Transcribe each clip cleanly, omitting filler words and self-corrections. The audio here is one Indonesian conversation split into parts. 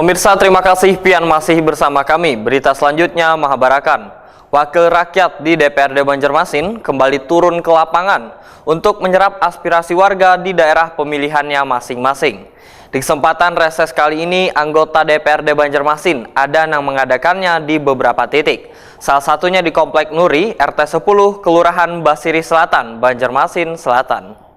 Pemirsa, terima kasih pian masih bersama kami. Berita selanjutnya Mahabarakan. Wakil rakyat di DPRD Banjarmasin kembali turun ke lapangan untuk menyerap aspirasi warga di daerah pemilihannya masing-masing. Di kesempatan reses kali ini, anggota DPRD Banjarmasin ada yang mengadakannya di beberapa titik. Salah satunya di Komplek Nuri, RT 10, Kelurahan Basiri Selatan, Banjarmasin Selatan.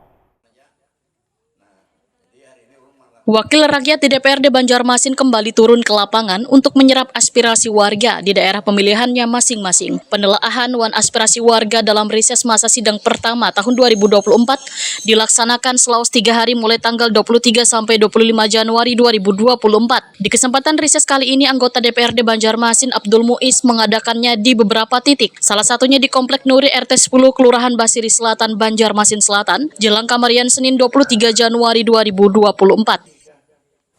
Wakil rakyat di DPRD Banjarmasin kembali turun ke lapangan untuk menyerap aspirasi warga di daerah pemilihannya masing-masing. Penelaahan wan aspirasi warga dalam reses masa sidang pertama tahun 2024 dilaksanakan selama 3 hari mulai tanggal 23 sampai 25 Januari 2024. Di kesempatan reses kali ini, anggota DPRD Banjarmasin Abdul Muiz mengadakannya di beberapa titik. Salah satunya di Komplek Nuri RT 10 Kelurahan Basiri Selatan, Banjarmasin Selatan, jelang Kamarian Senin 23 Januari 2024.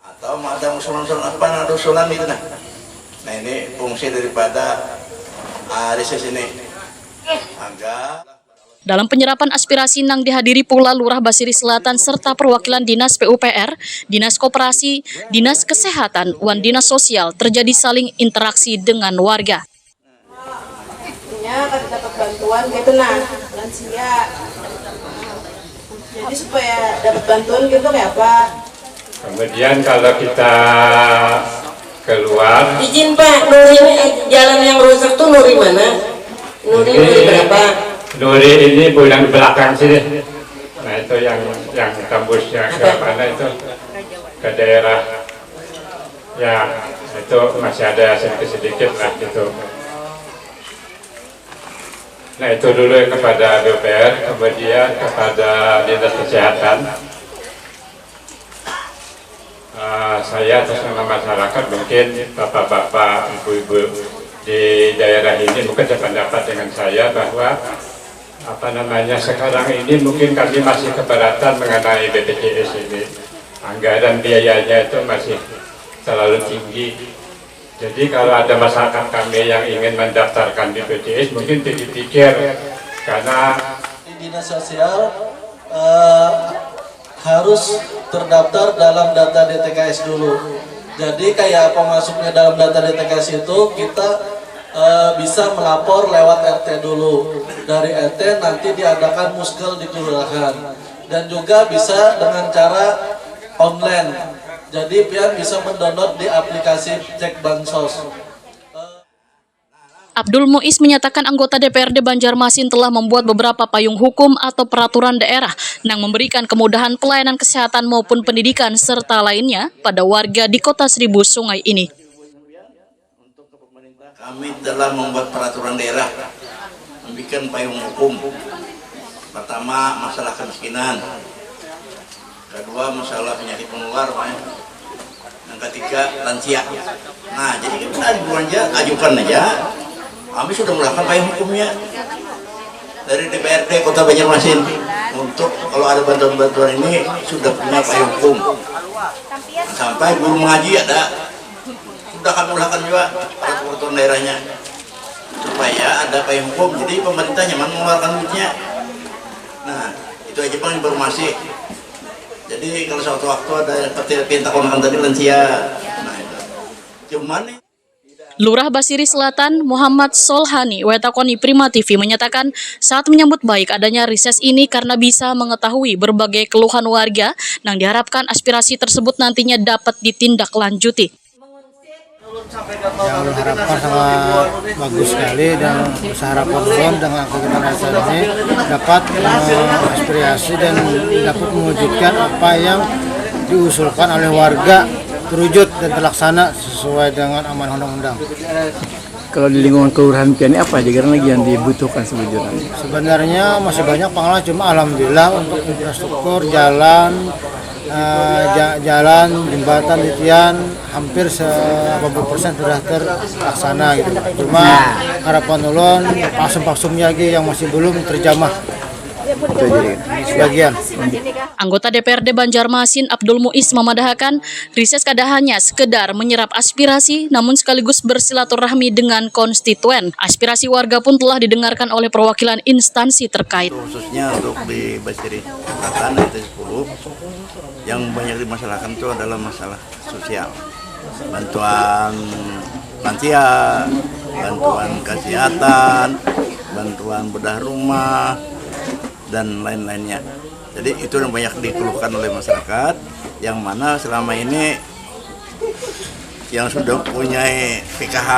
Atau ada usulan itu nah. Nah ini fungsi daripada reses ini. Dalam penyerapan aspirasi nang dihadiri pula Lurah Basiri Selatan serta perwakilan Dinas PUPR, Dinas Koperasi, Dinas Kesehatan, wan Dinas Sosial, terjadi saling interaksi dengan warga. Intinya kalau dapat bantuan gitu nah, lansia. Jadi supaya dapat bantuan gitu kayak apa? Kemudian kalau kita keluar, izin Pak, Nuri ini jalan yang rusak tuh Nuri mana? Nuri berapa? Nuri ini bulan belakang sini. Nah itu yang tembusnya ke mana itu? Ke daerah. Ya itu masih ada sedikit lah gitu. Nah itu dulu kepada DPR, kemudian kepada Dinas Kesehatan. Saya atas nama masyarakat, mungkin bapak-bapak, ibu-ibu di daerah ini mungkin sependapat dengan saya bahwa sekarang ini mungkin kami masih keberatan mengenai BPJS ini. Anggaran biayanya itu masih terlalu tinggi. Jadi kalau ada masyarakat kami yang ingin mendaftarkan BPJS mungkin dipikir, karena di Dinas Sosial harus terdaftar dalam data DTKS dulu. Jadi kayak apa masuknya dalam data DTKS itu kita bisa melapor lewat RT dulu. Dari RT nanti diadakan muskel di kelurahan. Dan juga bisa dengan cara online. Jadi pian bisa mendownload di aplikasi Cek Bansos. Abdul Muiz menyatakan anggota DPRD Banjarmasin telah membuat beberapa payung hukum atau peraturan daerah yang memberikan kemudahan pelayanan kesehatan maupun pendidikan serta lainnya pada warga di Kota Seribu Sungai ini. Kami telah membuat peraturan daerah, membuat payung hukum. Pertama, masalah kemiskinan. Kedua, masalah penyakit menular. Yang ketiga, lansia. Nah, jadi kita ajukan aja. Kami sudah melakukan payung hukumnya dari DPRD Kota Banjarmasin untuk kalau ada bantuan-bantuan ini sudah punya payung hukum. Sampai guru mengaji ada, sudah kami lakukan juga peraturan daerahnya supaya ada payung hukum. Jadi pemerintah nyaman mengeluarkan duitnya. Nah itu aja Bang informasi. Jadi kalau suatu waktu ada pinta konon tadi lansia, nah itu cuman Lurah Basiri Selatan Muhammad Solhani Wetakoni Prima TV menyatakan saat menyambut baik adanya reses ini karena bisa mengetahui berbagai keluhan warga yang diharapkan aspirasi tersebut nantinya dapat ditindaklanjuti. Yang harapkan sangat bagus sekali dan harapan dengan kegiatan reses ini dapat aspirasi dan dapat mewujudkan apa yang diusulkan oleh warga terwujud dan terlaksana sesuai dengan amanah undang-undang. Kalau di lingkungan kelurahan pian ini apa aja lagi yang dibutuhkan sebetulnya? Sebenarnya masih banyak pengalaman, cuma alhamdulillah untuk infrastruktur jalan, jembatan, titian hampir 80% sudah terlaksana gitu. Cuma harapan ulun paksum-paksumnya lagi yang masih belum terjamah. Sebagian. Anggota DPRD Banjarmasin Abdul Muiz memadahkan reses kada hanya sekedar menyerap aspirasi namun sekaligus bersilaturahmi dengan konstituen. Aspirasi warga pun telah didengarkan oleh perwakilan instansi terkait. Khususnya untuk di Basiri Selatan RT 10 yang banyak dimasalahkan itu adalah masalah sosial. bantuan lansia, bantuan kesehatan, bantuan bedah rumah, dan lain-lainnya. Jadi itu yang banyak dikeluhkan oleh masyarakat, yang mana selama ini yang sudah punya PKH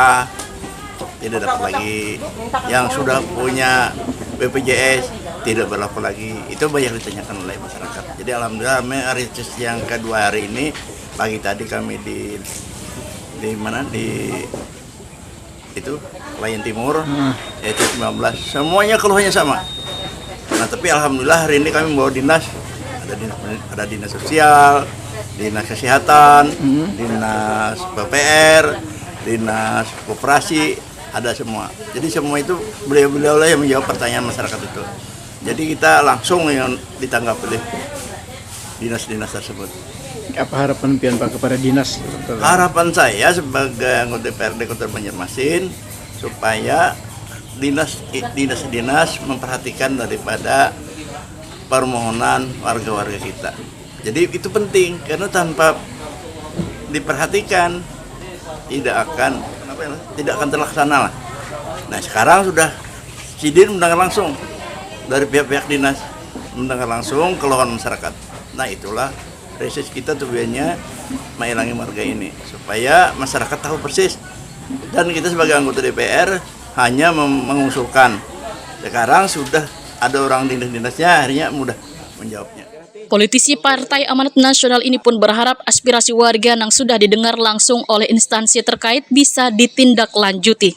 tidak dapat lagi, yang sudah punya BPJS tidak berlaku lagi. Itu banyak ditanyakan oleh masyarakat. Jadi alhamdulillah hari yang kedua hari ini, pagi tadi kami di mana di itu Layan Timur, yaitu 19, semuanya keluhannya sama. Nah tapi alhamdulillah hari ini kami membawa dinas, ada dinas sosial, dinas kesehatan, dinas PPR, dinas koperasi, ada semua. Jadi semua itu beliau-beliau yang menjawab pertanyaan masyarakat itu. Jadi kita langsung yang ditanggapi oleh dinas-dinas tersebut. Apa harapan pian Pak kepada dinas? Harapan saya sebagai anggota DPRD Kota Banjarmasin supaya dinas memperhatikan daripada permohonan warga-warga kita. Jadi itu penting karena tanpa diperhatikan tidak akan terlaksana lah. Nah sekarang sudah Sidin mendengar langsung dari pihak-pihak dinas, mendengar langsung keluhan masyarakat. Nah itulah reses kita tujuannya mengilangi warga ini supaya masyarakat tahu persis, dan kita sebagai anggota DPR hanya mengusulkan. Sekarang sudah ada orang dinas-dinasnya, akhirnya mudah menjawabnya. Politisi Partai Amanat Nasional ini pun berharap aspirasi warga yang sudah didengar langsung oleh instansi terkait bisa ditindaklanjuti.